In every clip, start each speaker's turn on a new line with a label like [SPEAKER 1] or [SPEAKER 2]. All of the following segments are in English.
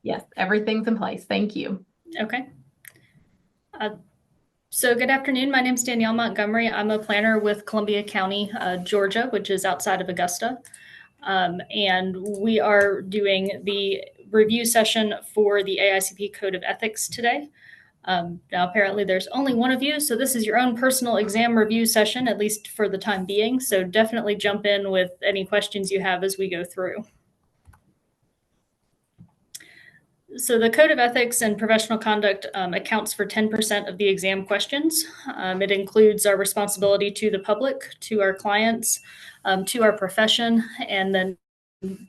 [SPEAKER 1] Yes, everything's in place. Thank you.
[SPEAKER 2] Okay. Uh, so good afternoon. My name is Danielle Montgomery. I'm a planner with Columbia County, Georgia, which is outside of Augusta. And we are doing the review session for the AICP Code of Ethics today. Now, apparently, there's only one of you, so this is your own personal exam review session, at least for the time being. So definitely jump in with any questions you have as we go through. So the Code of Ethics and Professional Conduct accounts for 10% of the exam questions. It includes our responsibility to the public, to our clients, to our profession, and then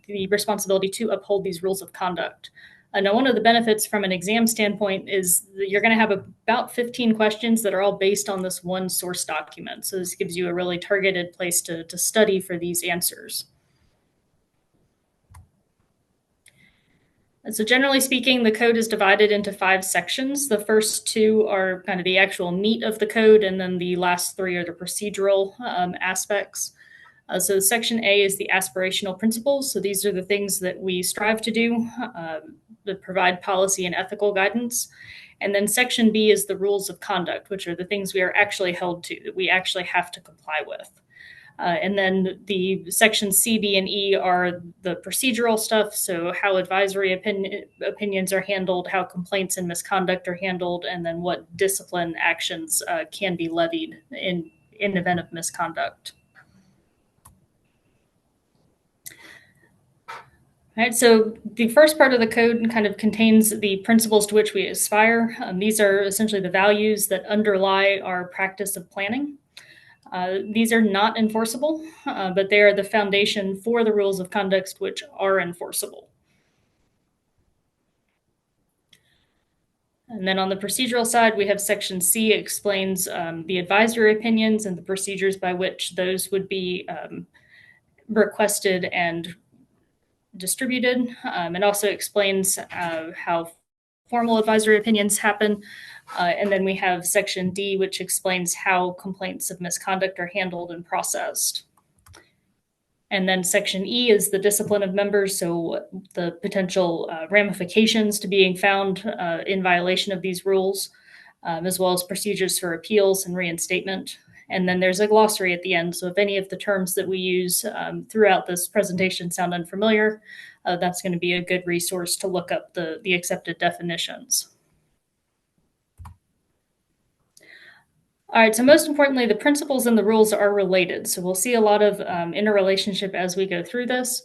[SPEAKER 2] the responsibility to uphold these rules of conduct. Now, one of the benefits from an exam standpoint is that you're going to have about 15 questions that are all based on this one source document. So this gives you a really targeted place to study for these answers. And so generally speaking, the code is divided into 5 sections. The first 2 are kind of the actual meat of the code, and then the last 3 are the procedural aspects. So section A is the aspirational principles. So these are the things that we strive to do that provide policy and ethical guidance. And then section B is the rules of conduct, which are the things we are actually held to, that we actually have to comply with. And then the sections C, B, and E are the procedural stuff. So how advisory opinions are handled, how complaints and misconduct are handled, and then what discipline actions can be levied in event of misconduct. All right, so the first part of the code kind of contains the principles to which we aspire. These are essentially the values that underlie our practice of planning. These are not enforceable, but they are the foundation for the rules of conduct which are enforceable. And then on the procedural side, we have section C explains the advisory opinions and the procedures by which those would be requested and distributed. It also explains how formal advisory opinions happen. And then we have section D, which explains how complaints of misconduct are handled and processed. And then section E is the discipline of members, so the potential ramifications to being found in violation of these rules, as well as procedures for appeals and reinstatement. And then there's a glossary at the end, so if any of the terms that we use throughout this presentation sound unfamiliar, that's going to be a good resource to look up the accepted definitions. All right, so most importantly, the principles and the rules are related. So we'll see a lot of interrelationship as we go through this.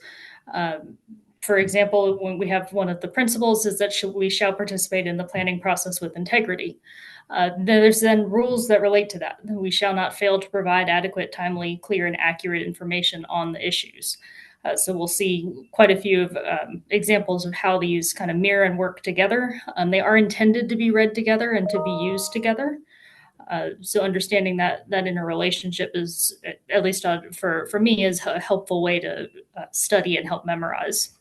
[SPEAKER 2] For example, when we have one of the principles is that we shall participate in the planning process with integrity. There's then rules that relate to that. We shall not fail to provide adequate, timely, clear, and accurate information on the issues. So we'll see quite a few of examples of how these kind of mirror and work together. They are intended to be read together and to be used together. So understanding that interrelationship is, at least for me, is a helpful way to study and help memorize.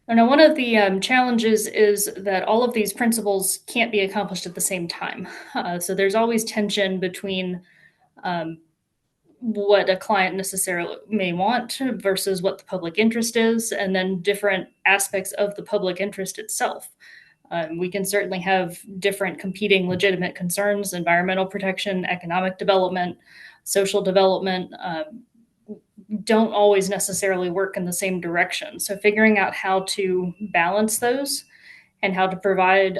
[SPEAKER 2] Now, one of the challenges is that all of these principles can't be accomplished at the same time. So there's always tension between what a client necessarily may want versus what the public interest is, and then different aspects of the public interest itself. We can certainly have different competing legitimate concerns: environmental protection, economic development, social development, don't always necessarily work in the same direction. So figuring out how to balance those and how to provide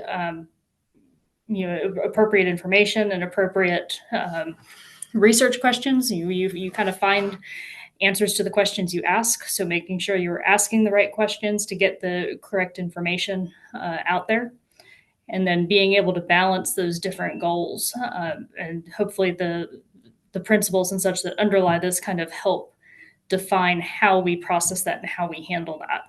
[SPEAKER 2] appropriate information and appropriate research questions. You kind of find answers to the questions you ask. So making sure you're asking the right questions to get the correct information out there. And then being able to balance those different goals. And hopefully the principles and such that underlie this kind of help define how we process that and how we handle that.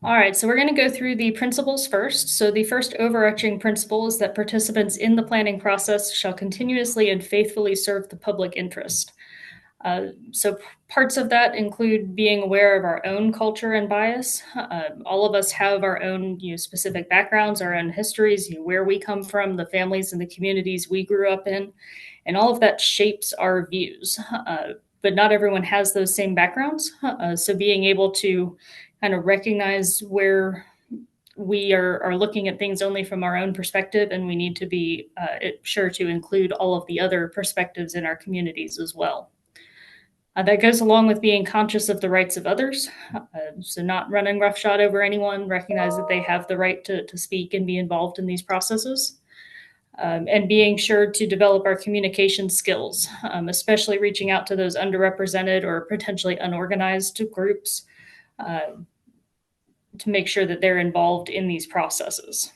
[SPEAKER 2] All right, so we're going to go through the principles first. So the first overarching principle is that participants in the planning process shall continuously and faithfully serve the public interest. So parts of that include being aware of our own culture and bias. All of us have our own specific backgrounds, our own histories, where we come from, the families and the communities we grew up in. And all of that shapes our views. But not everyone has those same backgrounds. So being able to kind of recognize where we are looking at things only from our own perspective, and we need to be sure to include all of the other perspectives in our communities as well. That goes along with being conscious of the rights of others. So not running roughshod over anyone, recognize that they have the right to speak and be involved in these processes. And being sure to develop our communication skills, especially reaching out to those underrepresented or potentially unorganized groups to make sure that they're involved in these processes.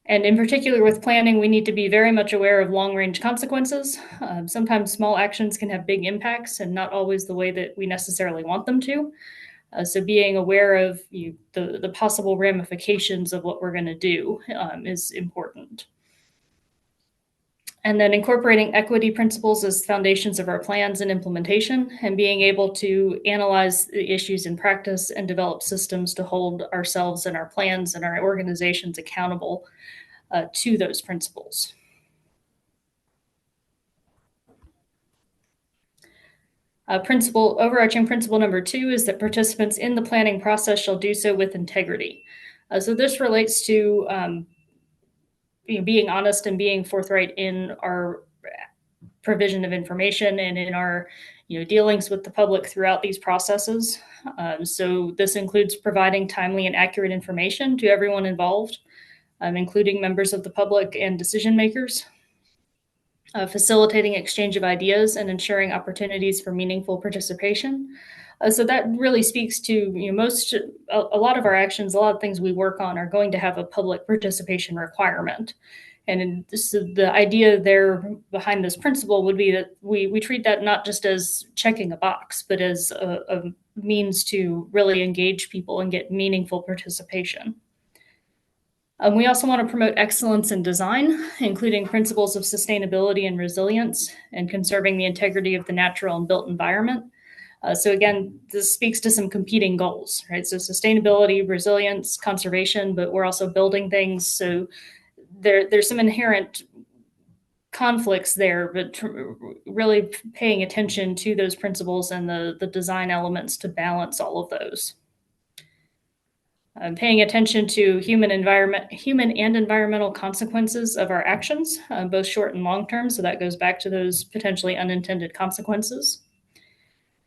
[SPEAKER 2] And in particular with planning, we need to be very much aware of long-range consequences. Sometimes small actions can have big impacts and not always the way that we necessarily want them to. So being aware of the possible ramifications of what we're going to do is important. And then incorporating equity principles as foundations of our plans and implementation, and being able to analyze the issues in practice and develop systems to hold ourselves and our plans and our organizations accountable to those principles. Overarching principle number 2 is that participants in the planning process shall do so with integrity. So this relates to being honest and being forthright in our provision of information and in our dealings with the public throughout these processes. So this includes providing timely and accurate information to everyone involved, including members of the public and decision makers, facilitating exchange of ideas and ensuring opportunities for meaningful participation. So that really speaks to a lot of our actions, a lot of things we work on are going to have a public participation requirement. And the idea there behind this principle would be that we treat that not just as checking a box, but as a means to really engage people and get meaningful participation. We also want to promote excellence in design, including principles of sustainability and resilience, and conserving the integrity of the natural and built environment. So again, this speaks to some competing goals, right? So sustainability, resilience, conservation, but we're also building things. So there's some inherent conflicts there, but really paying attention to those principles and the design elements to balance all of those. Paying attention to human and environmental consequences of our actions, both short and long term. So that goes back to those potentially unintended consequences.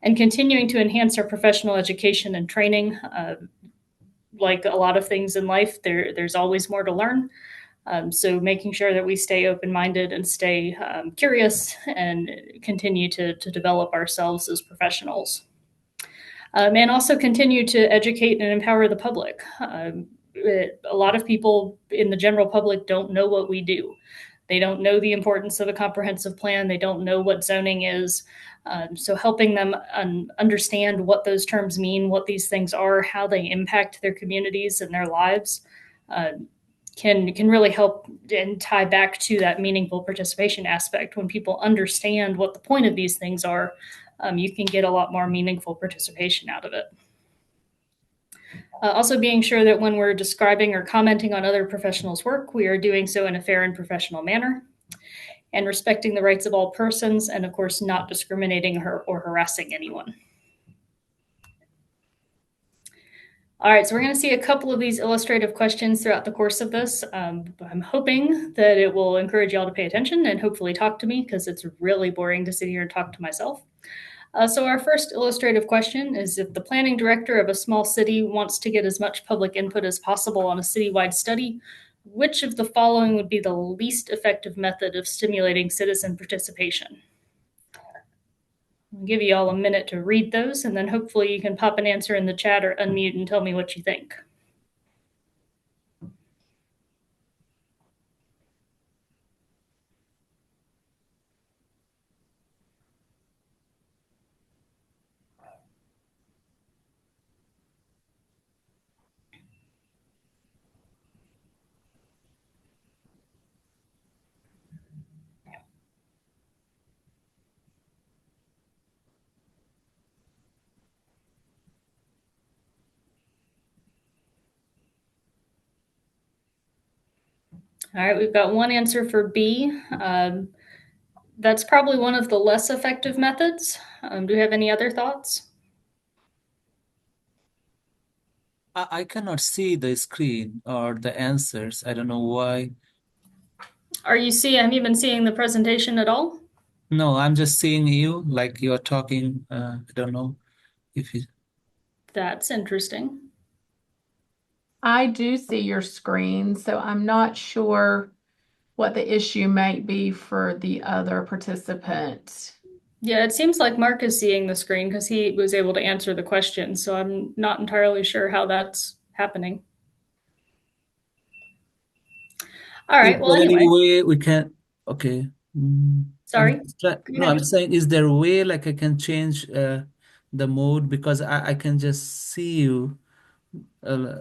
[SPEAKER 2] And continuing to enhance our professional education and training. Like a lot of things in life, there's always more to learn. So making sure that we stay open-minded and stay curious and continue to develop ourselves as professionals. And also continue to educate and empower the public. A lot of people in the general public don't know what we do. They don't know the importance of a comprehensive plan. They don't know what zoning is. So helping them understand what those terms mean, what these things are, how they impact their communities and their lives can really help and tie back to that meaningful participation aspect. When people understand what the point of these things are, you can get a lot more meaningful participation out of it. Also being sure that when we're describing or commenting on other professionals' work, we are doing so in a fair and professional manner, and respecting the rights of all persons, and of course not discriminating or harassing anyone. All right, so we're going to see a couple of these illustrative questions throughout the course of this. I'm hoping that it will encourage y'all to pay attention and hopefully talk to me, because it's really boring to sit here and talk to myself. So our first illustrative question is, if the planning director of a small city wants to get as much public input as possible on a citywide study, which of the following would be the least effective method of stimulating citizen participation? I'll give you all a minute to read those, and then hopefully you can pop an answer in the chat or unmute and tell me what you think. All right, we've got one answer for B. That's probably one of the less effective methods. Do you have any other thoughts?
[SPEAKER 3] I cannot see the screen or the answers. I don't know why.
[SPEAKER 2] Have you been seeing the presentation at all?
[SPEAKER 3] No, I'm just seeing you like you're talking. I don't know if you.
[SPEAKER 2] That's interesting.
[SPEAKER 1] I do see your screen, so I'm not sure what the issue might be for the other participant.
[SPEAKER 2] Yeah, it seems like Mark is seeing the screen because he was able to answer the question, so I'm not entirely sure how that's happening. All
[SPEAKER 3] Is
[SPEAKER 2] right, well,
[SPEAKER 3] there any
[SPEAKER 2] anyway,
[SPEAKER 3] way we can? Okay.
[SPEAKER 2] sorry. Go
[SPEAKER 3] No, I'm
[SPEAKER 2] ahead.
[SPEAKER 3] saying, is there a way like I can change the mode because I can just see you uh,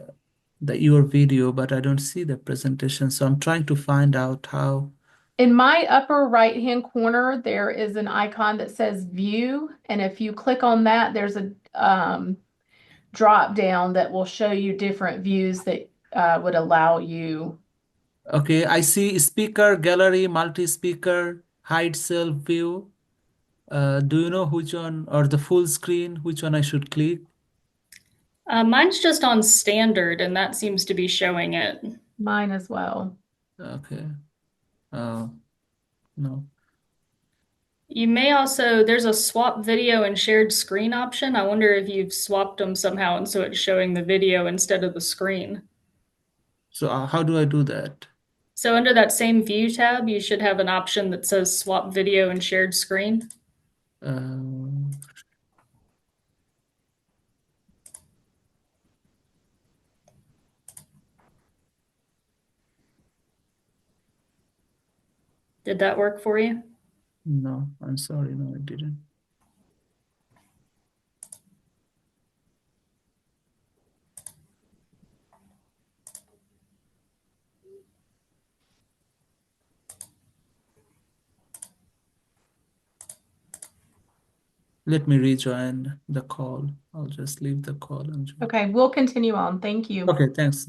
[SPEAKER 3] your video, but I don't see the presentation. So I'm trying to find out how.
[SPEAKER 1] In my upper right-hand corner, there is an icon that says View, and if you click on that, there's a drop down that will show you different views that would allow you.
[SPEAKER 3] Okay, I see speaker gallery, multi-speaker, hide self view. Do you know which one or the full screen, which one I should click?
[SPEAKER 2] Mine's just on standard, and that seems to be showing it.
[SPEAKER 1] Mine as well.
[SPEAKER 3] Okay. Oh, no.
[SPEAKER 2] You may also, there's a swap video and shared screen option. I wonder if you've swapped them somehow, and so it's showing the video instead of the screen.
[SPEAKER 3] So how do I do that?
[SPEAKER 2] So under that same view tab, you should have an option that says swap video and shared screen.
[SPEAKER 3] Uh,
[SPEAKER 2] Did that work for you?
[SPEAKER 3] no, I'm sorry. No, I didn't. Let me rejoin the call. I'll just leave the call and join.
[SPEAKER 1] Okay, we'll continue on. Thank you.
[SPEAKER 3] Okay, thanks.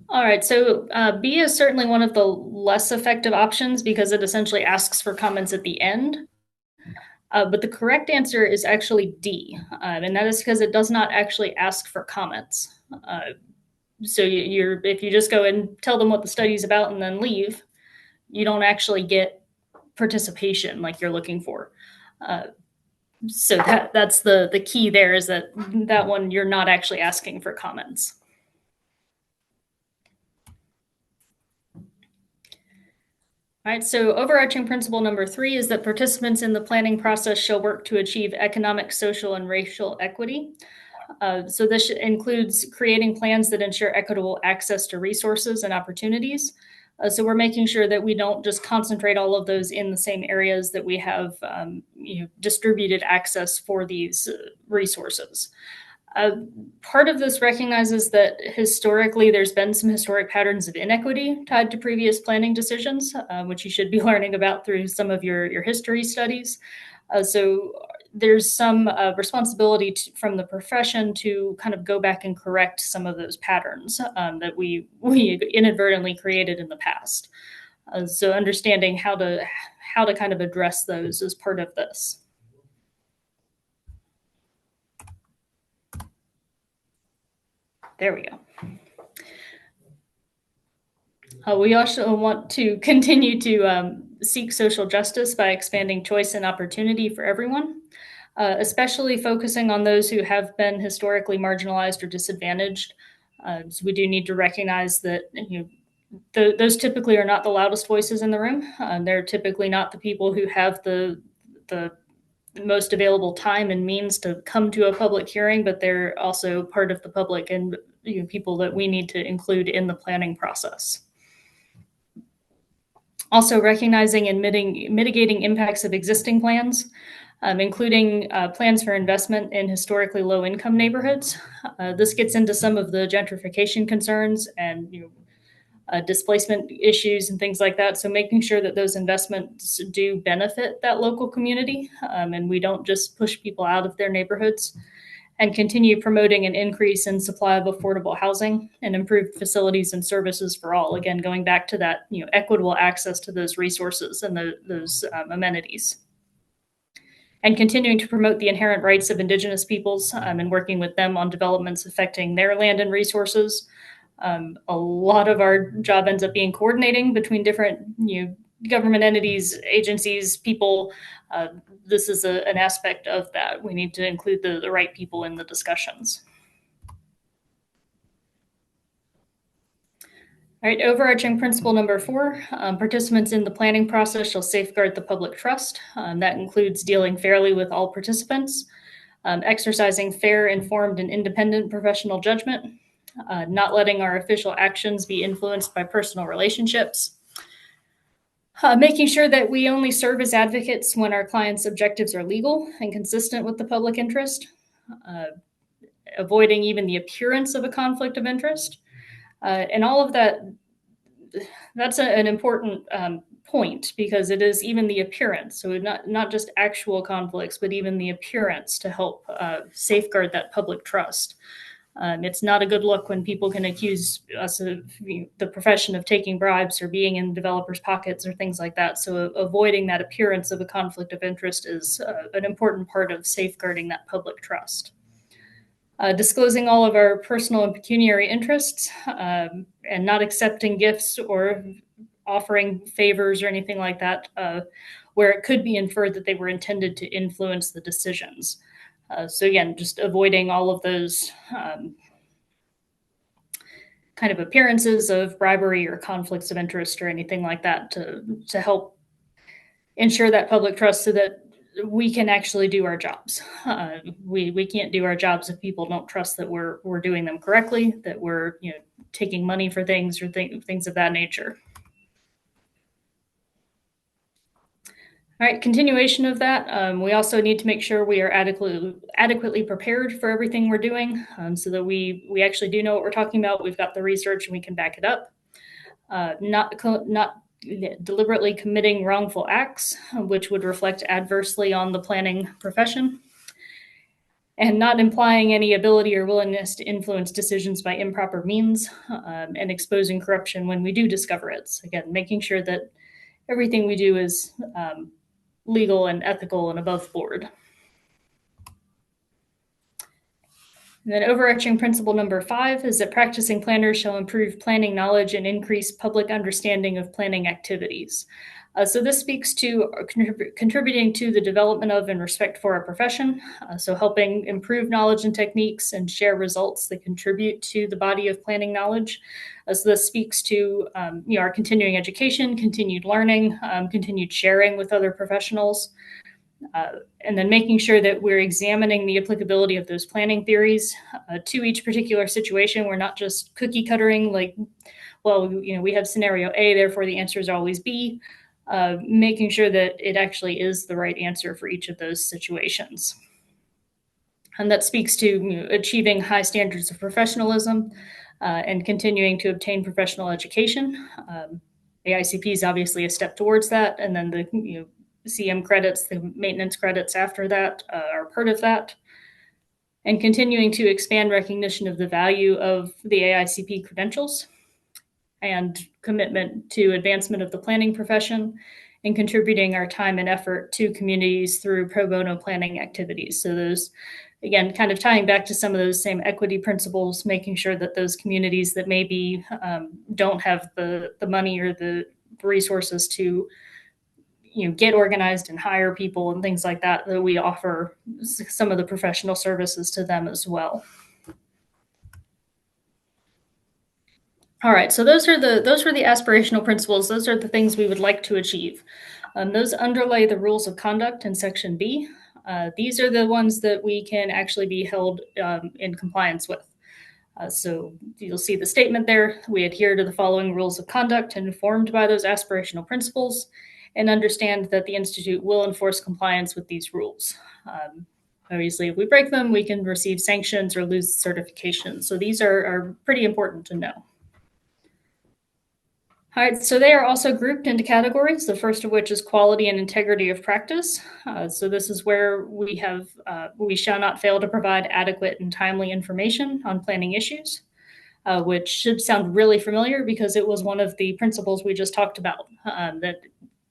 [SPEAKER 2] All right, so B is certainly one of the less effective options because it essentially asks for comments at the end. But the correct answer is actually D, and that is because it does not actually ask for comments. So if you just go and tell them what the study is about and then leave, you don't actually get participation like you're looking for. So that's the key there is that one you're not actually asking for comments. All right, so overarching principle number 3 is that participants in the planning process shall work to achieve economic, social, and racial equity. So this includes creating plans that ensure equitable access to resources and opportunities. So we're making sure that we don't just concentrate all of those in the same areas, that we have distributed access for these resources. Part of this recognizes that historically there's been some historic patterns of inequity tied to previous planning decisions, which you should be learning about through some of your history studies. So there's some responsibility from the profession to kind of go back and correct some of those patterns that we inadvertently created in the past. So understanding how to kind of address those is part of this. There we go. We also want to continue to seek social justice by expanding choice and opportunity for everyone, especially focusing on those who have been historically marginalized or disadvantaged. So we do need to recognize that those typically are not the loudest voices in the room. They're typically not the people who have the most available time and means to come to a public hearing, but they're also part of the public and people that we need to include in the planning process. Also recognizing and mitigating impacts of existing plans, including plans for investment in historically low-income neighborhoods. This gets into some of the gentrification concerns and displacement issues and things like that. So making sure that those investments do benefit that local community and we don't just push people out of their neighborhoods. and continue promoting an increase in supply of affordable housing and improved facilities and services for all. Again, going back to that, equitable access to those resources and those amenities. And continuing to promote the inherent rights of Indigenous peoples and working with them on developments affecting their land and resources. A lot of our job ends up being coordinating between different government entities, agencies, people. This is an aspect of that. We need to include the right people in the discussions. All right, overarching principle number 4, participants in the planning process shall safeguard the public trust. That includes dealing fairly with all participants, exercising fair, informed, and independent professional judgment, not letting our official actions be influenced by personal relationships, making sure that we only serve as advocates when our clients' objectives are legal and consistent with the public interest, avoiding even the appearance of a conflict of interest. And all of that, that's an important point, because it is even the appearance. So not just actual conflicts, but even the appearance to help safeguard that public trust. It's not a good look when people can accuse us of the profession of taking bribes or being in developers' pockets or things like that. So avoiding that appearance of a conflict of interest is an important part of safeguarding that public trust. Disclosing all of our personal and pecuniary interests, and not accepting gifts or offering favors or anything like that, where it could be inferred that they were intended to influence the decisions. So again, just avoiding all of those kind of appearances of bribery or conflicts of interest or anything like that to help ensure that public trust so that we can actually do our jobs. We can't do our jobs if people don't trust that we're doing them correctly, that we're taking money for things or things of that nature. All right, continuation of that. We also need to make sure we are adequately prepared for everything we're doing, so that we actually do know what we're talking about. We've got the research and we can back it up. Not deliberately committing wrongful acts, which would reflect adversely on the planning profession, and not implying any ability or willingness to influence decisions by improper means, and exposing corruption when we do discover it. So again, making sure that everything we do is legal and ethical and above board. And then overarching principle number 5 is that practicing planners shall improve planning knowledge and increase public understanding of planning activities. So this speaks to contributing to the development of and respect for our profession. So helping improve knowledge and techniques and share results that contribute to the body of planning knowledge. So this speaks to our continuing education, continued learning, continued sharing with other professionals. And then making sure that we're examining the applicability of those planning theories to each particular situation. We're not just cookie cuttering, like, well, we have scenario A, therefore the answer is always B. Making sure that it actually is the right answer for each of those situations. And that speaks to achieving high standards of professionalism and continuing to obtain professional education. AICP is obviously a step towards that, and then the CM credits, the maintenance credits after that are part of that. And continuing to expand recognition of the value of the AICP credentials and commitment to advancement of the planning profession and contributing our time and effort to communities through pro bono planning activities. So those, again, kind of tying back to some of those same equity principles, making sure that those communities that maybe don't have the money or the resources to get organized and hire people and things like that, that we offer some of the professional services to them as well. All right, so those were the aspirational principles. Those are the things we would like to achieve. Those underlay the rules of conduct in Section B. These are the ones that we can actually be held in compliance with. So you'll see the statement there. We adhere to the following rules of conduct informed by those aspirational principles, and understand that the Institute will enforce compliance with these rules. Obviously, if we break them, we can receive sanctions or lose certification. So these are pretty important to know. All right, so they are also grouped into categories, the first of which is quality and integrity of practice. So this is where we have, we shall not fail to provide adequate and timely information on planning issues, which should sound really familiar because it was one of the principles we just talked about, that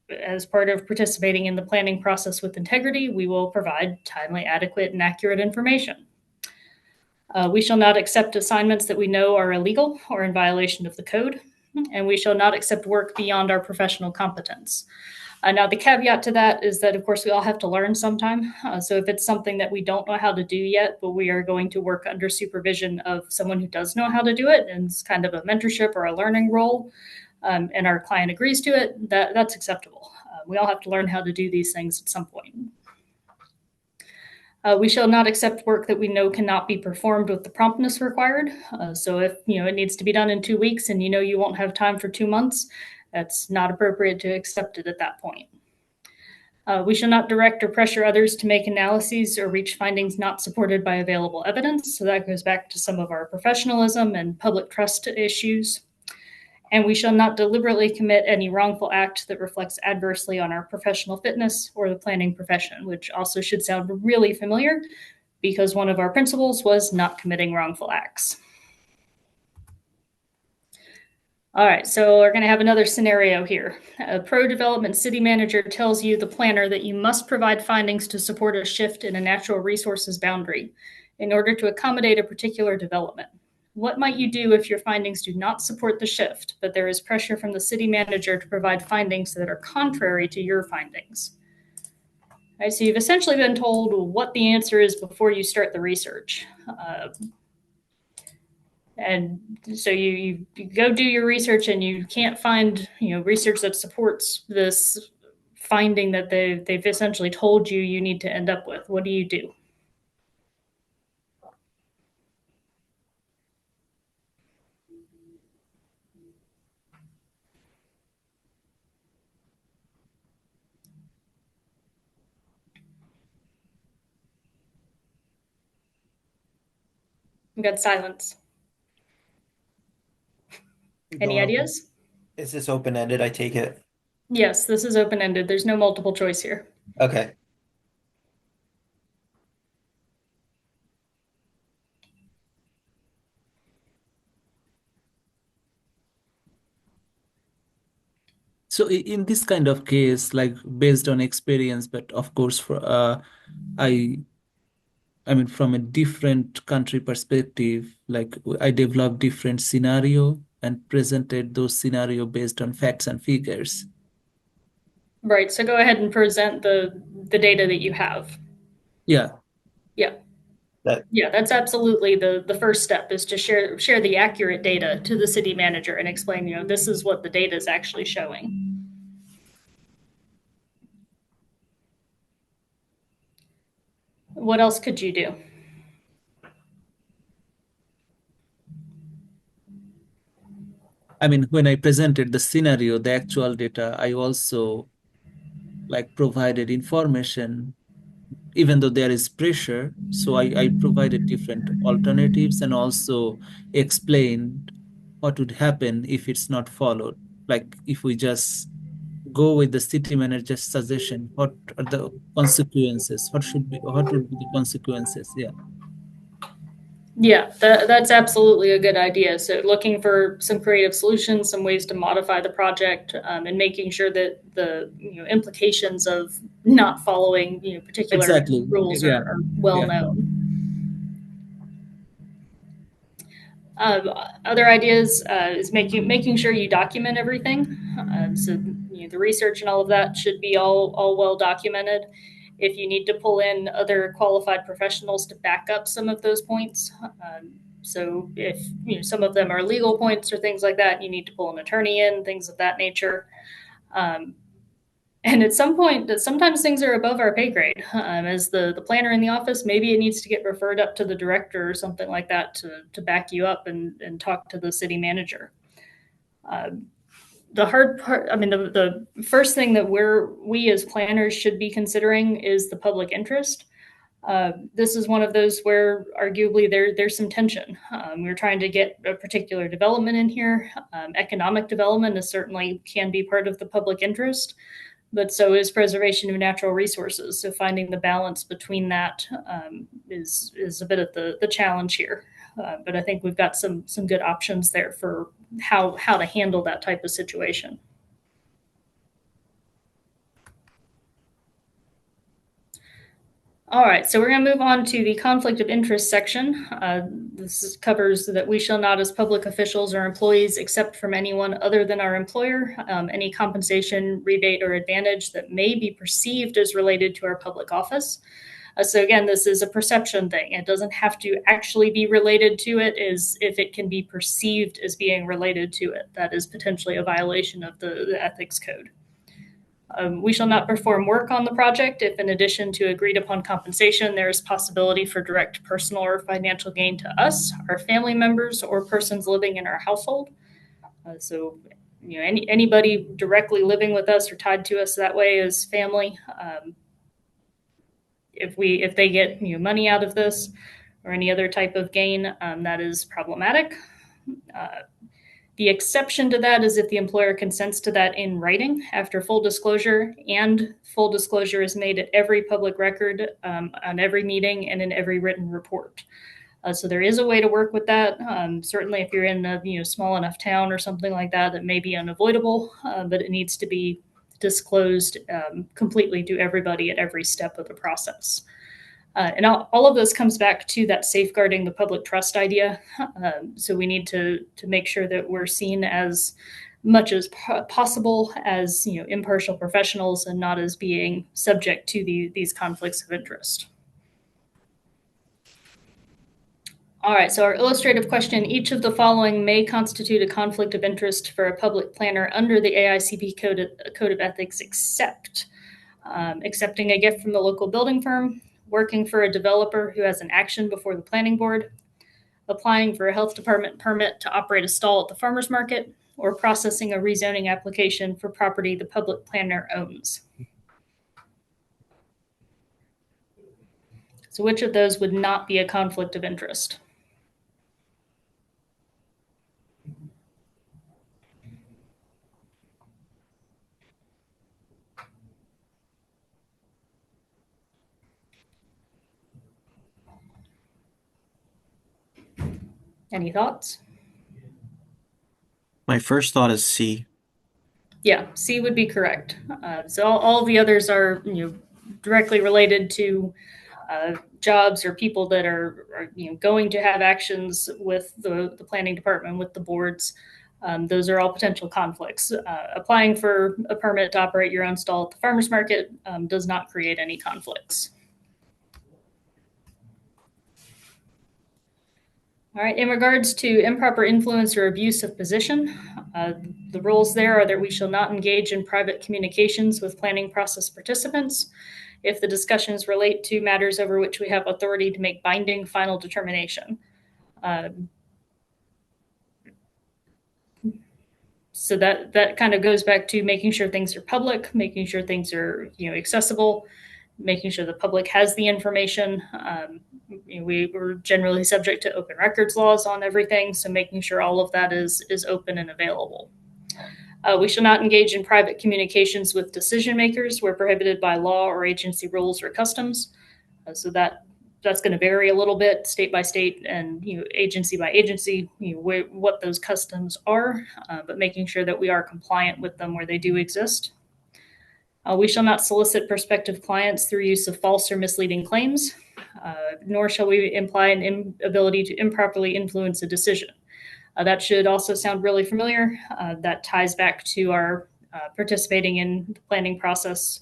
[SPEAKER 2] as part of participating in the planning process with integrity, we will provide timely, adequate, and accurate information. We shall not accept assignments that we know are illegal or in violation of the code, and we shall not accept work beyond our professional competence. Now, the caveat to that is that, of course, we all have to learn sometime. So if it's something that we don't know how to do yet, but we are going to work under supervision of someone who does know how to do it, and it's kind of a mentorship or a learning role, and our client agrees to it, that's acceptable. We all have to learn how to do these things at some point. We shall not accept work that we know cannot be performed with the promptness required. So if it needs to be done in 2 weeks and you won't have time for 2 months, that's not appropriate to accept it at that point. We shall not direct or pressure others to make analyses or reach findings not supported by available evidence. So that goes back to some of our professionalism and public trust issues. And we shall not deliberately commit any wrongful act that reflects adversely on our professional fitness or the planning profession, which also should sound really familiar because one of our principles was not committing wrongful acts. All right, so we're going to have another scenario here. A pro-development city manager tells you, the planner, that you must provide findings to support a shift in a natural resources boundary in order to accommodate a particular development. What might you do if your findings do not support the shift, but there is pressure from the city manager to provide findings that are contrary to your findings? All right, so you've essentially been told what the answer is before you start the research. And so you go do your research and you can't find research that supports this finding that they've essentially told you need to end up with. What do you do? We got silence. Any ideas?
[SPEAKER 4] Is this open-ended? I take it.
[SPEAKER 2] Yes, this is open-ended. There's no multiple choice here.
[SPEAKER 4] Okay.
[SPEAKER 3] So in this kind of case, like based on experience, but of course, I I mean, from a different country perspective, like I developed different scenario and presented those scenario based on facts and figures.
[SPEAKER 2] Right. So go ahead and present the data that you have.
[SPEAKER 3] Yeah.
[SPEAKER 2] Yeah. Yeah, that's absolutely the first step, is to share the accurate data to the city manager and explain, this is what the data is actually showing. What else could you do?
[SPEAKER 3] I mean, when I presented the scenario, the actual data, I also like provided information, even though there is pressure. So I provided different alternatives and also explained what would happen if it's not followed. Like if we just go with the city manager's suggestion, what are the consequences? What would be the consequences? Yeah.
[SPEAKER 2] Yeah, that's absolutely a good idea. So looking for some creative solutions, some ways to modify the project, and making sure that the implications of not following particular
[SPEAKER 3] Exactly.
[SPEAKER 2] rules
[SPEAKER 3] Yeah.
[SPEAKER 2] are well
[SPEAKER 3] Yeah.
[SPEAKER 2] known. Other ideas is making sure you document everything. So the research and all of that should be all well documented. If you need to pull in other qualified professionals to back up some of those points, so if some of them are legal points or things like that, you need to pull an attorney in, things of that nature. And at some point, sometimes things are above our pay grade. As the planner in the office, maybe it needs to get referred up to the director or something like that to back you up and talk to the city manager. The hard part, I mean, the first thing that we as planners should be considering is the public interest. This is one of those where arguably there's some tension. We're trying to get a particular development in here. Economic development is certainly can be part of the public interest, but so is preservation of natural resources. So finding the balance between that is a bit of the challenge here. But I think we've got some good options there for how to handle that type of situation. All right, so we're going to move on to the conflict of interest section. This covers that we shall not, as public officials or employees, accept from anyone other than our employer any compensation, rebate, or advantage that may be perceived as related to our public office. So again, this is a perception thing. It doesn't have to actually be related to it, is if it can be perceived as being related to it. That is potentially a violation of the ethics code. We shall not perform work on the project if, in addition to agreed upon compensation, there is possibility for direct personal or financial gain to us, our family members, or persons living in our household. So, anybody directly living with us or tied to us that way is family. If they get money out of this or any other type of gain, that is problematic. The exception to that is if the employer consents to that in writing after full disclosure, and full disclosure is made at every public record, on every meeting, and in every written report. So there is a way to work with that. Certainly if you're in a small enough town or something like that, that may be unavoidable, but it needs to be disclosed completely to everybody at every step of the process. And all of this comes back to that safeguarding the public trust idea. So we need to make sure that we're seen as much as possible as impartial professionals and not as being subject to these conflicts of interest. All right, so our illustrative question, each of the following may constitute a conflict of interest for a public planner under the AICP Code of Ethics, except accepting a gift from the local building firm, working for a developer who has an action before the planning board, applying for a health department permit to operate a stall at the farmer's market, or processing a rezoning application for property the public planner owns. So which of those would not be a conflict of interest? Any thoughts?
[SPEAKER 4] My first thought is C.
[SPEAKER 2] Yeah, C would be correct. So all the others are directly related to jobs or people that are going to have actions with the planning department, with the boards. Those are all potential conflicts. Applying for a permit to operate your own stall at the farmer's market does not create any conflicts. All right, in regards to improper influence or abuse of position, the rules there are that we shall not engage in private communications with planning process participants if the discussions relate to matters over which we have authority to make binding final determination. So that kind of goes back to making sure things are public, making sure things are accessible, making sure the public has the information. We're generally subject to open records laws on everything, so making sure all of that is open and available. We shall not engage in private communications with decision makers where prohibited by law or agency rules or customs. So that's going to vary a little bit state by state and agency by agency, what those customs are, but making sure that we are compliant with them where they do exist. We shall not solicit prospective clients through use of false or misleading claims, nor shall we imply an inability to improperly influence a decision. That should also sound really familiar. That ties back to our participating in the planning process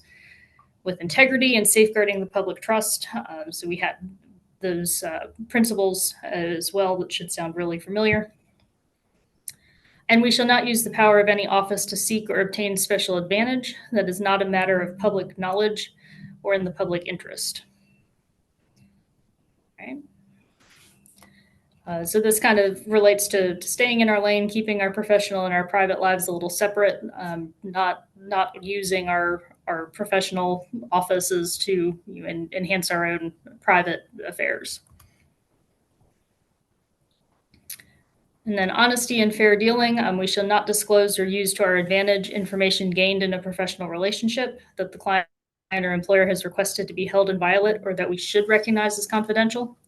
[SPEAKER 2] with integrity and safeguarding the public trust. So we had those principles as well, that should sound really familiar. And we shall not use the power of any office to seek or obtain special advantage that is not a matter of public knowledge or in the public interest. Okay. So this kind of relates to staying in our lane, keeping our professional and our private lives a little separate, not using our our professional offices to enhance our own private affairs. And then honesty and fair dealing. We shall not disclose or use to our advantage information gained in a professional relationship that the client or employer has requested to be held inviolate or that we should recognize as confidential,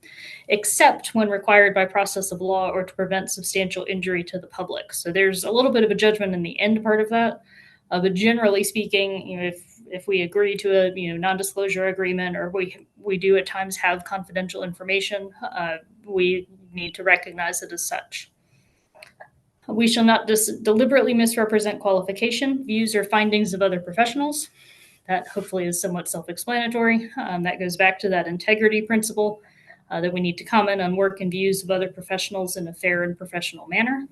[SPEAKER 2] except when required by process of law or to prevent substantial injury to the public. So there's a little bit of a judgment in the end part of that. But generally speaking, if we agree to a non-disclosure agreement, or we do at times have confidential information, we need to recognize it as such. We shall not deliberately misrepresent qualification, views, or findings of other professionals. That hopefully is somewhat self-explanatory. That goes back to that integrity principle that we need to comment on work and views of other professionals in a fair and professional manner.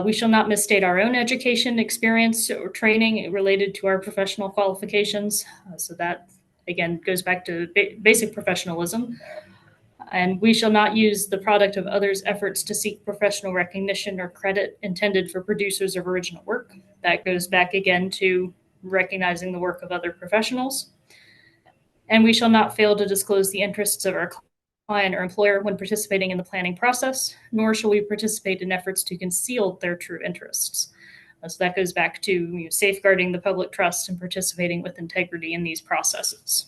[SPEAKER 2] We shall not misstate our own education, experience, or training related to our professional qualifications. So that, again, goes back to basic professionalism. And we shall not use the product of others' efforts to seek professional recognition or credit intended for producers of original work. That goes back again to recognizing the work of other professionals. And we shall not fail to disclose the interests of our client or employer when participating in the planning process, nor shall we participate in efforts to conceal their true interests. So that goes back to safeguarding the public trust and participating with integrity in these processes.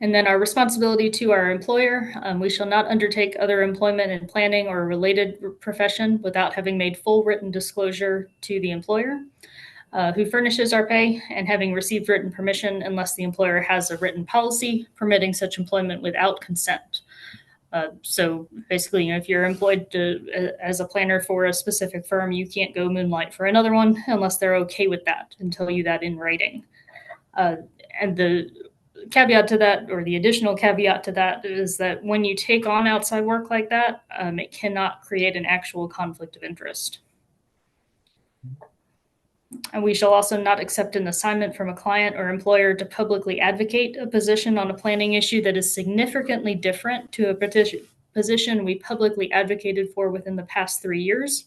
[SPEAKER 2] And then our responsibility to our employer, we shall not undertake other employment in planning or a related profession without having made full written disclosure to the employer who furnishes our pay and having received written permission unless the employer has a written policy permitting such employment without consent. So basically, if you're employed as a planner for a specific firm, you can't go moonlight for another one unless they're okay with that and tell you that in writing. And the caveat to that, or the additional caveat to that, is that when you take on outside work like that, it cannot create an actual conflict of interest. And we shall also not accept an assignment from a client or employer to publicly advocate a position on a planning issue that is significantly different to a position we publicly advocated for within the past 3 years,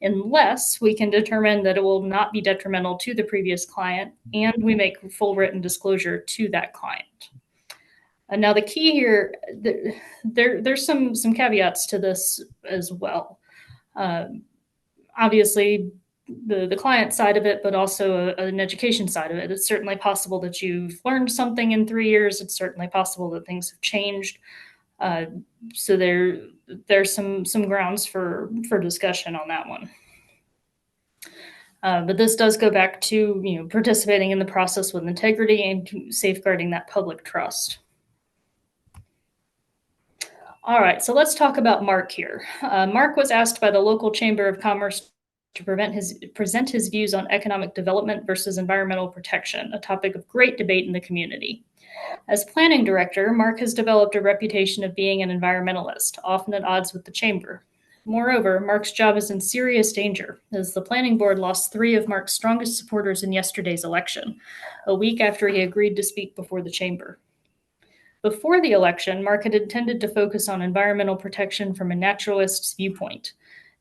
[SPEAKER 2] unless we can determine that it will not be detrimental to the previous client and we make full written disclosure to that client. And now the key here, there's some caveats to this as well. Obviously, the client side of it, but also an education side of it. It's certainly possible that you've learned something in 3 years. It's certainly possible that things have changed. So there's some grounds for discussion on that one. But this does go back to participating in the process with integrity and safeguarding that public trust. All right, so let's talk about Mark here. Mark was asked by the local Chamber of Commerce to present his views on economic development versus environmental protection, a topic of great debate in the community. As planning director, Mark has developed a reputation of being an environmentalist, often at odds with the chamber. Moreover, Mark's job is in serious danger, as the planning board lost 3 of Mark's strongest supporters in yesterday's election, a week after he agreed to speak before the chamber. Before the election, Mark had intended to focus on environmental protection from a naturalist's viewpoint.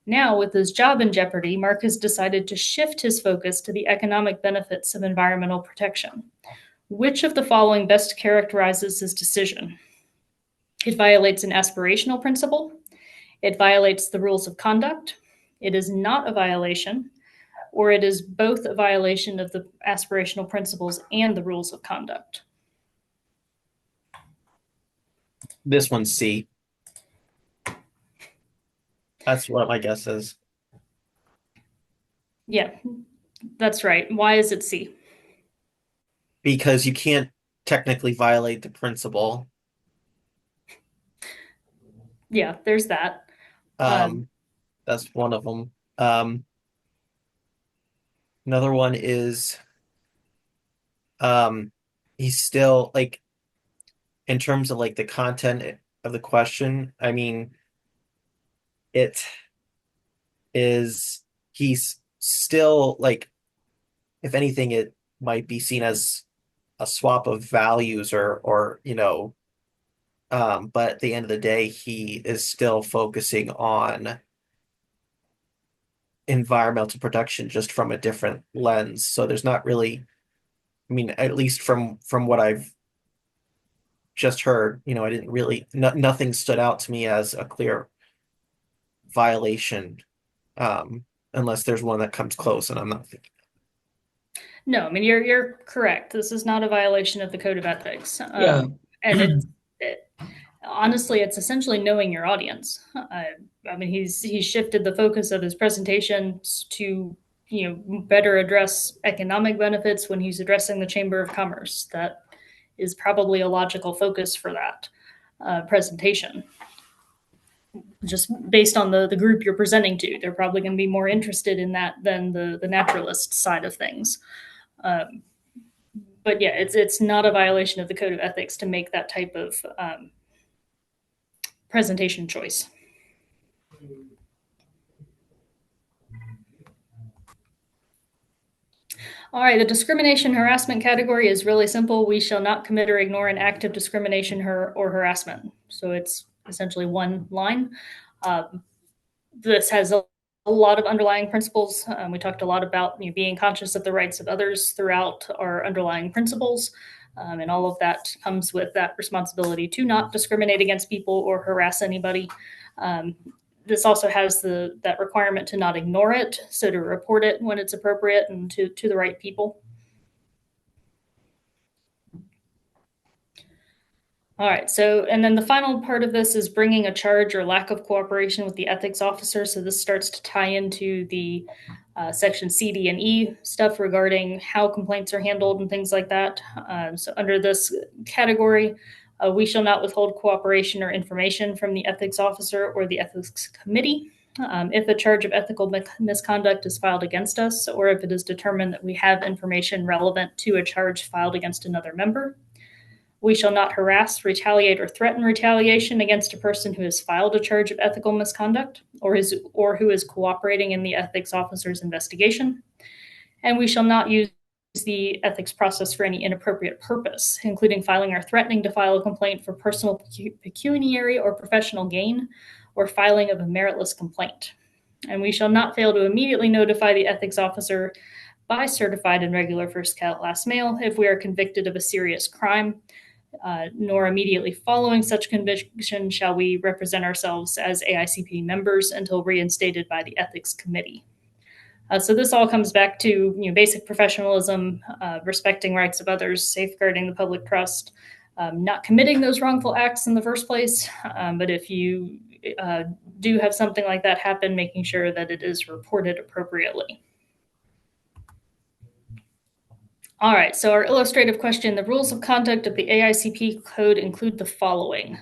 [SPEAKER 2] Now, with his job in jeopardy, Mark has decided to shift his focus to the economic benefits of environmental protection. Which of the following best characterizes his decision? It violates an aspirational principle. It violates the rules of conduct. It is not a violation, or it is both a violation of the aspirational principles and the rules of conduct.
[SPEAKER 4] This one's C. That's what my guess is.
[SPEAKER 2] Yeah, that's right. Why is it C?
[SPEAKER 4] Because you can't technically violate the principle.
[SPEAKER 2] Yeah, there's that.
[SPEAKER 4] That's one of them. Another one is he's still like, in terms of like the content of the question, I mean, it is, he's still like, if anything, it might be seen as a swap of values or but at the end of the day, he is still focusing on environmental protection just from a different lens. So there's not really, I mean, at least from what I've just heard, I didn't really, nothing stood out to me as a clear violation, unless there's one that comes close, and I'm not thinking.
[SPEAKER 2] No, I mean, you're correct. This is not a violation of the code of ethics.
[SPEAKER 3] Yeah.
[SPEAKER 2] And honestly, it's essentially knowing your audience. I mean, he's shifted the focus of his presentation to, better address economic benefits when he's addressing the Chamber of Commerce. That is probably a logical focus for that presentation. Just based on the group you're presenting to, they're probably going to be more interested in that than the naturalist side of things. But yeah, it's not a violation of the code of ethics to make that type of presentation choice. All right, the discrimination harassment category is really simple. We shall not commit or ignore an act of discrimination or harassment. So it's essentially one line. This has a lot of underlying principles. We talked a lot about being conscious of the rights of others throughout our underlying principles. And all of that comes with that responsibility to not discriminate against people or harass anybody. This also has that requirement to not ignore it, so to report it when it's appropriate and to the right people. All right, so, and then the final part of this is bringing a charge or lack of cooperation with the ethics officer. So this starts to tie into the section C, D, and E stuff regarding how complaints are handled and things like that. So under this category, we shall not withhold cooperation or information from the ethics officer or the ethics committee if a charge of ethical misconduct is filed against us, or if it is determined that we have information relevant to a charge filed against another member. We shall not harass, retaliate, or threaten retaliation against a person who has filed a charge of ethical misconduct or who is cooperating in the ethics officer's investigation. And we shall not use the ethics process for any inappropriate purpose, including filing or threatening to file a complaint for personal pecuniary or professional gain, or filing of a meritless complaint. And we shall not fail to immediately notify the ethics officer by certified and regular first-class mail if we are convicted of a serious crime, nor immediately following such conviction shall we represent ourselves as AICP members until reinstated by the ethics committee. So this all comes back to basic professionalism, respecting rights of others, safeguarding the public trust, not committing those wrongful acts in the first place. But if you do have something like that happen, making sure that it is reported appropriately. All right, so our illustrative question, the rules of conduct of the AICP code include the following.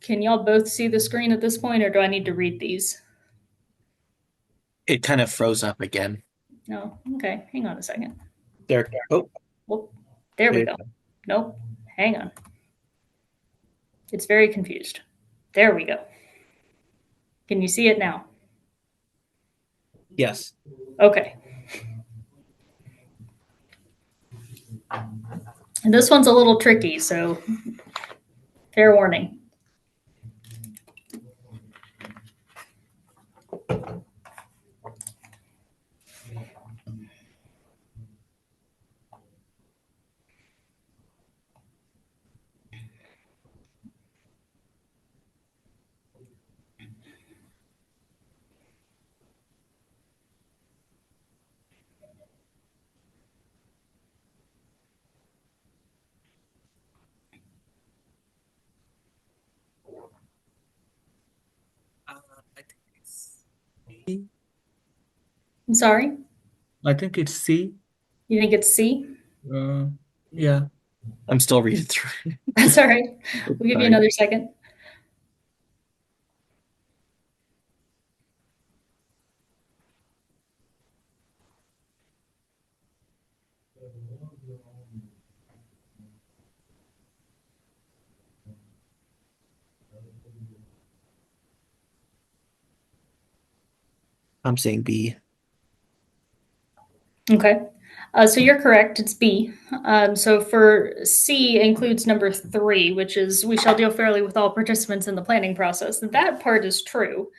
[SPEAKER 2] Can y'all both see the screen at this point, or do I need to read these?
[SPEAKER 4] It kind of froze up again.
[SPEAKER 2] No, okay, hang on a second.
[SPEAKER 4] There. Oh,
[SPEAKER 2] well, there we go. Nope, hang on. It's very confused. There we go. Can you see it now?
[SPEAKER 4] Yes.
[SPEAKER 2] Okay. And this one's a little tricky, so fair warning.
[SPEAKER 3] I think it's C.
[SPEAKER 2] I'm sorry?
[SPEAKER 3] I think it's C.
[SPEAKER 2] You think it's C?
[SPEAKER 3] Yeah.
[SPEAKER 4] I'm still reading through.
[SPEAKER 2] That's all right. We'll give you another second.
[SPEAKER 4] I'm saying B.
[SPEAKER 2] Okay. So you're correct. It's B. So for C includes number 3, which is we shall deal fairly with all participants in the planning process. That part is true.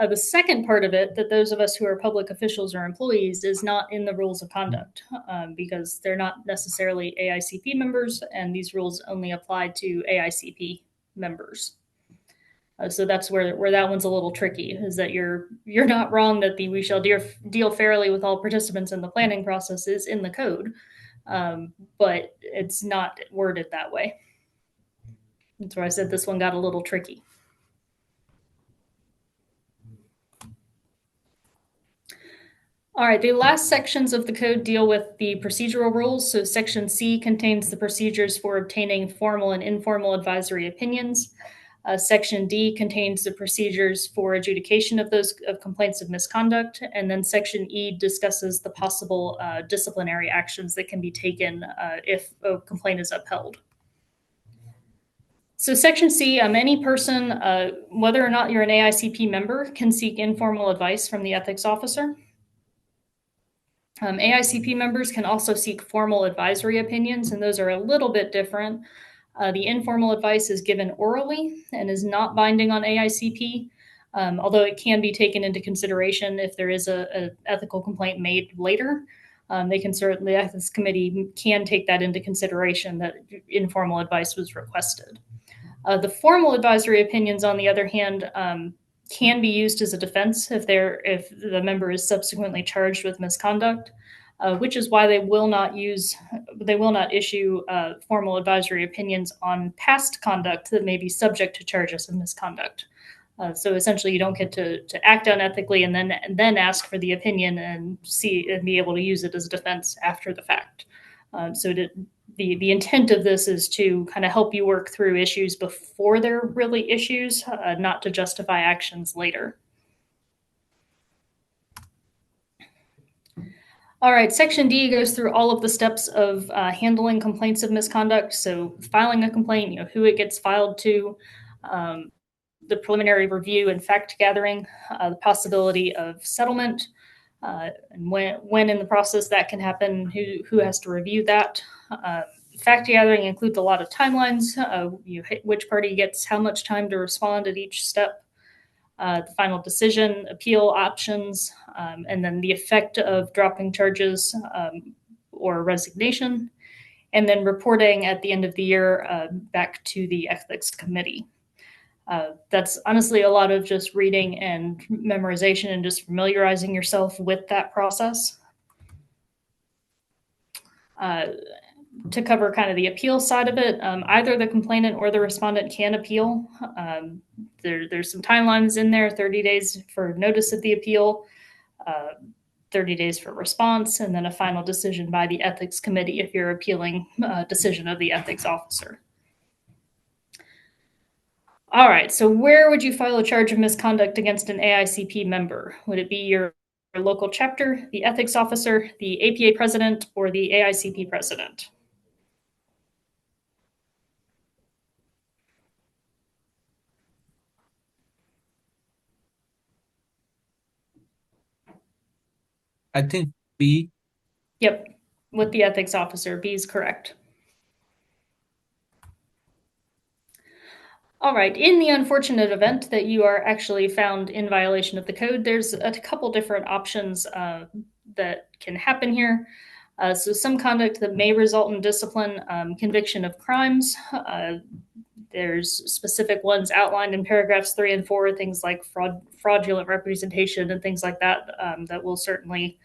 [SPEAKER 2] The second part of it, that those of us who are public officials or employees, is not in the rules of conduct because they're not necessarily AICP members, and these rules only apply to AICP members. So that's where that one's a little tricky, is that you're not wrong that the "we shall deal fairly with all participants in the planning process" is in the code, but it's not worded that way. That's where I said this one got a little tricky. All right, the last sections of the code deal with the procedural rules. So Section C contains the procedures for obtaining formal and informal advisory opinions. Section D contains the procedures for adjudication of complaints of misconduct. And then Section E discusses the possible disciplinary actions that can be taken if a complaint is upheld. So Section C, any person, whether or not you're an AICP member, can seek informal advice from the ethics officer. AICP members can also seek formal advisory opinions, and those are a little bit different. The informal advice is given orally and is not binding on AICP, although it can be taken into consideration if there is an ethical complaint made later. The ethics committee can take that into consideration, that informal advice was requested. The formal advisory opinions, on the other hand, can be used as a defense if the member is subsequently charged with misconduct, which is why they will not issue formal advisory opinions on past conduct that may be subject to charges of misconduct. So essentially, you don't get to act unethically and then ask for the opinion and be able to use it as a defense after the fact. The intent of this is to kind of help you work through issues before they're really issues, not to justify actions later. All right, Section D goes through all of the steps of handling complaints of misconduct. So filing a complaint, who it gets filed to, the preliminary review and fact gathering, the possibility of settlement, and when in the process that can happen, who has to review that. Fact gathering includes a lot of timelines, which party gets how much time to respond at each step, the final decision, appeal options, and then the effect of dropping charges or resignation, and then reporting at the end of the year back to the ethics committee. That's honestly a lot of just reading and memorization and just familiarizing yourself with that process. To cover kind of the appeal side of it, either the complainant or the respondent can appeal. There's some timelines in there: 30 days for notice of the appeal, 30 days for response, and then a final decision by the ethics committee if you're appealing a decision of the ethics officer. All right, so where would you file a charge of misconduct against an AICP member? Would it be your local chapter, the ethics officer, the APA president, or the AICP president?
[SPEAKER 3] I think B.
[SPEAKER 2] Yep, with the ethics officer, B is correct. All right, in the unfortunate event that you are actually found in violation of the code, there's a couple different options that can happen here. So some conduct that may result in discipline, conviction of crimes. There's specific ones outlined in paragraphs 3 and 4, things like fraudulent representation and things like that, that will certainly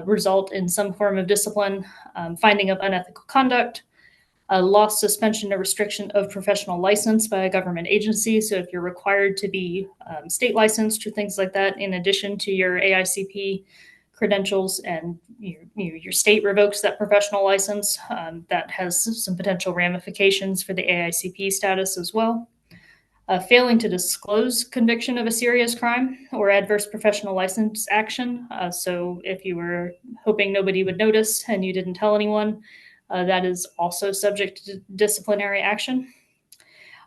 [SPEAKER 2] result in some form of discipline. Finding of unethical conduct, loss, suspension, or restriction of professional license by a government agency. So if you're required to be state licensed or things like that, in addition to your AICP credentials, and your state revokes that professional license, that has some potential ramifications for the AICP status as well. Failing to disclose conviction of a serious crime or adverse professional license action. So if you were hoping nobody would notice and you didn't tell anyone, that is also subject to disciplinary action.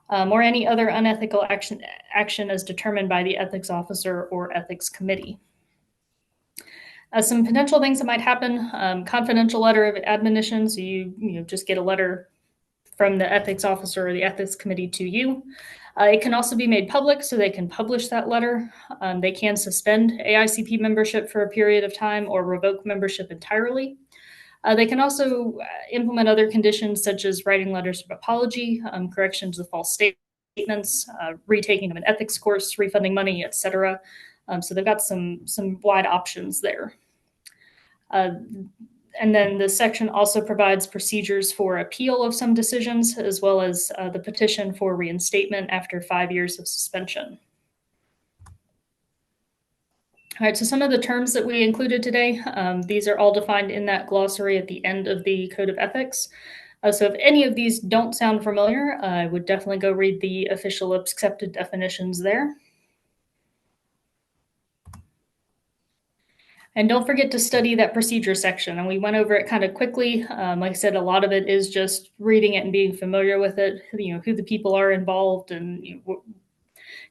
[SPEAKER 2] Or any other unethical action as determined by the ethics officer or ethics committee. Some potential things that might happen: confidential letter of admonition. So you just get a letter from the ethics officer or the ethics committee to you. It can also be made public, so they can publish that letter. They can suspend AICP membership for a period of time or revoke membership entirely. They can also implement other conditions such as writing letters of apology, corrections of false statements, retaking of an ethics course, refunding money, etc. So they've got some wide options there. And then the section also provides procedures for appeal of some decisions, as well as the petition for reinstatement after 5 years of suspension. All right, so some of the terms that we included today, these are all defined in that glossary at the end of the Code of Ethics. So if any of these don't sound familiar, I would definitely go read the official accepted definitions there. And don't forget to study that procedure section. And we went over it kind of quickly. Like I said, a lot of it is just reading it and being familiar with it, who the people are involved and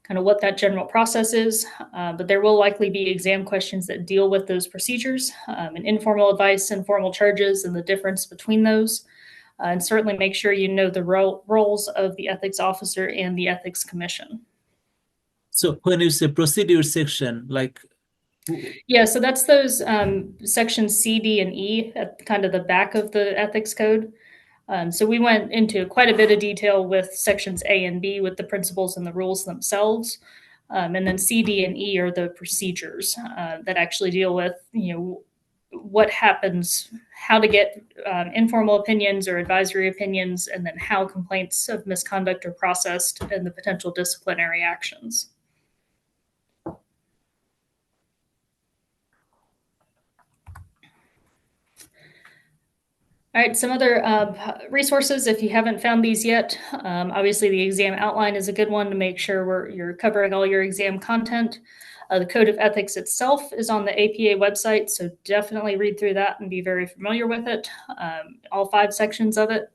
[SPEAKER 2] kind of what that general process is. But there will likely be exam questions that deal with those procedures and informal advice and formal charges and the difference between those. And certainly make sure you know the roles of the ethics officer and the ethics commission.
[SPEAKER 3] So when you say procedure section, like...
[SPEAKER 2] Yeah, so that's those sections C, D, and E at kind of the back of the ethics code. So we went into quite a bit of detail with sections A and B with the principles and the rules themselves. And then C, D, and E are the procedures that actually deal with, what happens, how to get informal opinions or advisory opinions, and then how complaints of misconduct are processed and the potential disciplinary actions. All right, some other resources, if you haven't found these yet. Obviously, the exam outline is a good one to make sure you're covering all your exam content. The Code of Ethics itself is on the APA website, so definitely read through that and be very familiar with it, all 5 sections of it.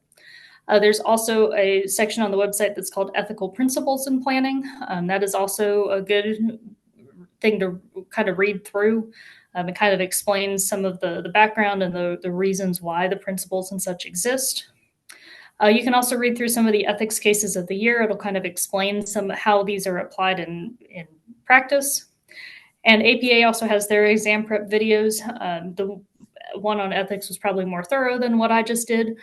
[SPEAKER 2] There's also a section on the website that's called Ethical Principles in Planning. That is also a good thing to kind of read through. It kind of explains some of the background and the reasons why the principles and such exist. You can also read through some of the ethics cases of the year. It'll kind of explain how these are applied in practice. And APA also has their exam prep videos. The one on ethics was probably more thorough than what I just did.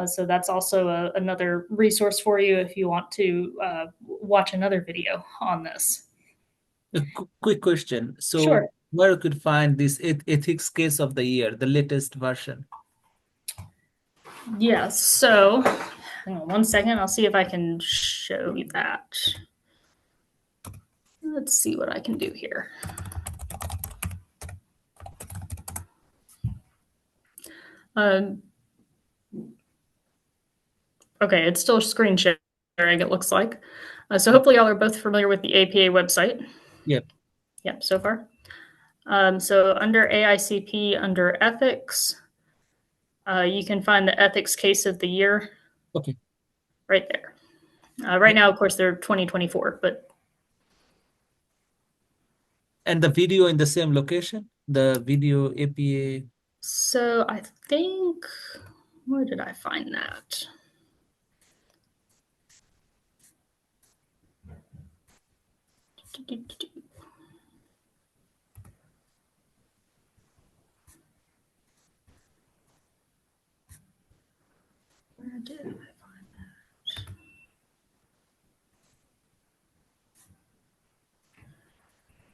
[SPEAKER 2] So that's also another resource for you if you want to watch another video on this.
[SPEAKER 3] A quick question. So
[SPEAKER 2] Sure.
[SPEAKER 3] where you could find this ethics case of the year, the latest version?
[SPEAKER 2] Yes, so hang on one second. I'll see if I can show you that. Let's see what I can do here. Okay, it's still screen sharing, it looks like. So hopefully y'all are both familiar with the APA website.
[SPEAKER 3] Yep.
[SPEAKER 2] Yep, so far. So under AICP, under ethics, you can find the ethics case of the year.
[SPEAKER 3] Okay.
[SPEAKER 2] Right there. Right now, of course, they're 2024, but.
[SPEAKER 3] And the video in the same location? The video APA?
[SPEAKER 2] So I think, where did I find that? Where did I find that?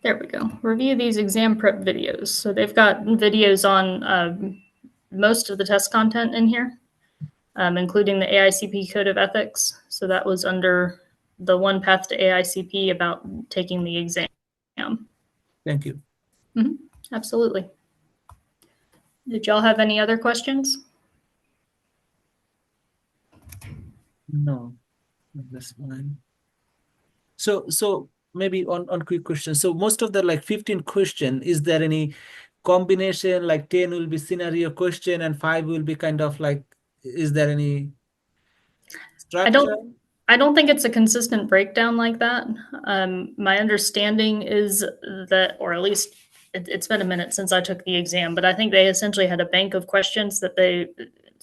[SPEAKER 2] There we go. Review these exam prep videos. So they've got videos on most of the test content in here, including the AICP Code of Ethics. So that was under the One Path to AICP about taking the exam.
[SPEAKER 3] Thank you.
[SPEAKER 2] Mm-hmm. Absolutely. Did y'all have any other questions?
[SPEAKER 3] No, that's fine. So maybe on quick question. So most of the 15 question, is there any combination, like 10 will be scenario question and 5 will be kind of is there any structure?
[SPEAKER 2] I don't think it's a consistent breakdown like that. My understanding is that, or at least it's been a minute since I took the exam, but I think they essentially had a bank of questions that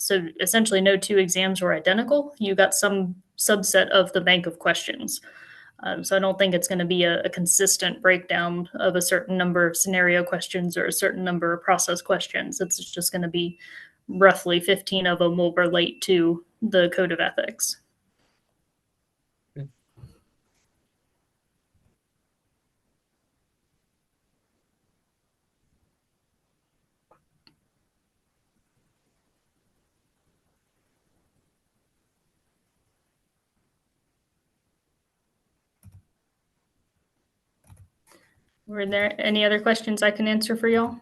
[SPEAKER 2] So essentially, no two exams were identical. You got some subset of the bank of questions. So I don't think it's going to be a consistent breakdown of a certain number of scenario questions or a certain number of process questions. It's just going to be roughly 15 of them will relate to the code of ethics. Were there any other questions I can answer for y'all?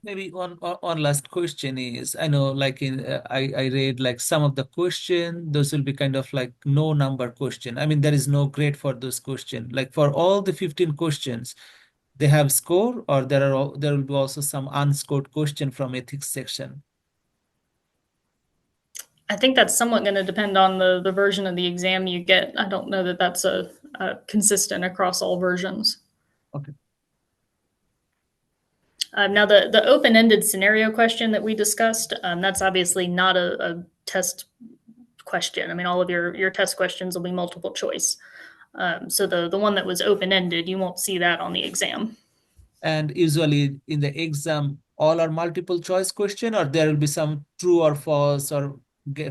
[SPEAKER 3] Maybe one last question is, I know like I read like some of the question, those will be kind of like no number question. I mean, there is no grade for those question. Like for all the 15 questions, they have score, or there will be also some unscored question from ethics section.
[SPEAKER 2] I think that's somewhat going to depend on the version of the exam you get. I don't know that that's a consistent across all versions.
[SPEAKER 3] Okay.
[SPEAKER 2] Now, the open-ended scenario question that we discussed, that's obviously not a test question. I mean, all of your test questions will be multiple choice. So the one that was open-ended, you won't see that on the exam.
[SPEAKER 3] And usually in the exam, all are multiple choice question, or there will be some true or false or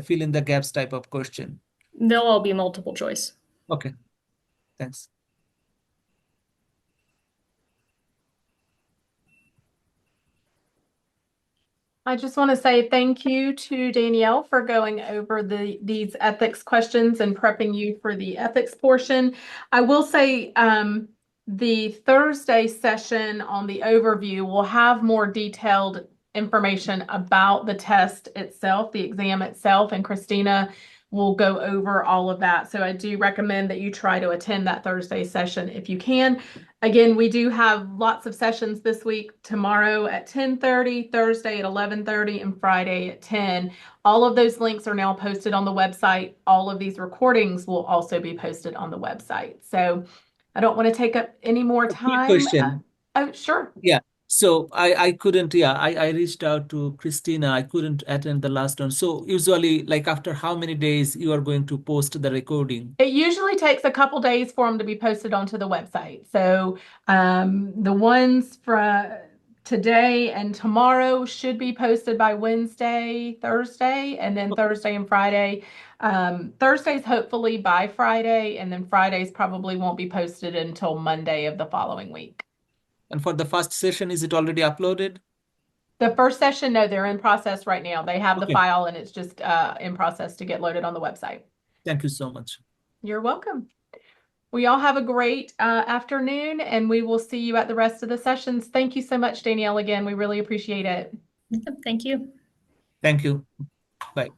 [SPEAKER 3] fill in the gaps type of question?
[SPEAKER 2] They'll all be multiple choice.
[SPEAKER 3] Okay, thanks.
[SPEAKER 1] I just want to say thank you to Danielle for going over these ethics questions and prepping you for the ethics portion. I will say the Thursday session on the overview will have more detailed information about the test itself, the exam itself, and Christina will go over all of that. So I do recommend that you try to attend that Thursday session if you can. Again, we do have lots of sessions this week, tomorrow at 10:30, Thursday at 11:30, and Friday at 10. All of those links are now posted on the website. All of these recordings will also be posted on the website. So I don't want to take up any more time.
[SPEAKER 3] Quick question.
[SPEAKER 1] Oh, sure.
[SPEAKER 3] Yeah. So I couldn't, I reached out to Christina. I couldn't attend the last one. So usually like after how many days you are going to post the recording?
[SPEAKER 1] It usually takes a couple days for them to be posted onto the website. So the ones from today and tomorrow should be posted by Wednesday, Thursday, and then Thursday and Friday. Thursdays hopefully by Friday, and then Fridays probably won't be posted until Monday of the following week.
[SPEAKER 3] And for the first session, is it already uploaded?
[SPEAKER 1] The first session, no, they're in process right now. They have the
[SPEAKER 3] Okay.
[SPEAKER 1] file and it's just in process to get loaded on the website.
[SPEAKER 3] Thank you so much.
[SPEAKER 1] You're welcome. We all have a great afternoon, and we will see you at the rest of the sessions. Thank you so much, Danielle, again. We really appreciate it.
[SPEAKER 2] Thank you.
[SPEAKER 3] Thank you. Bye.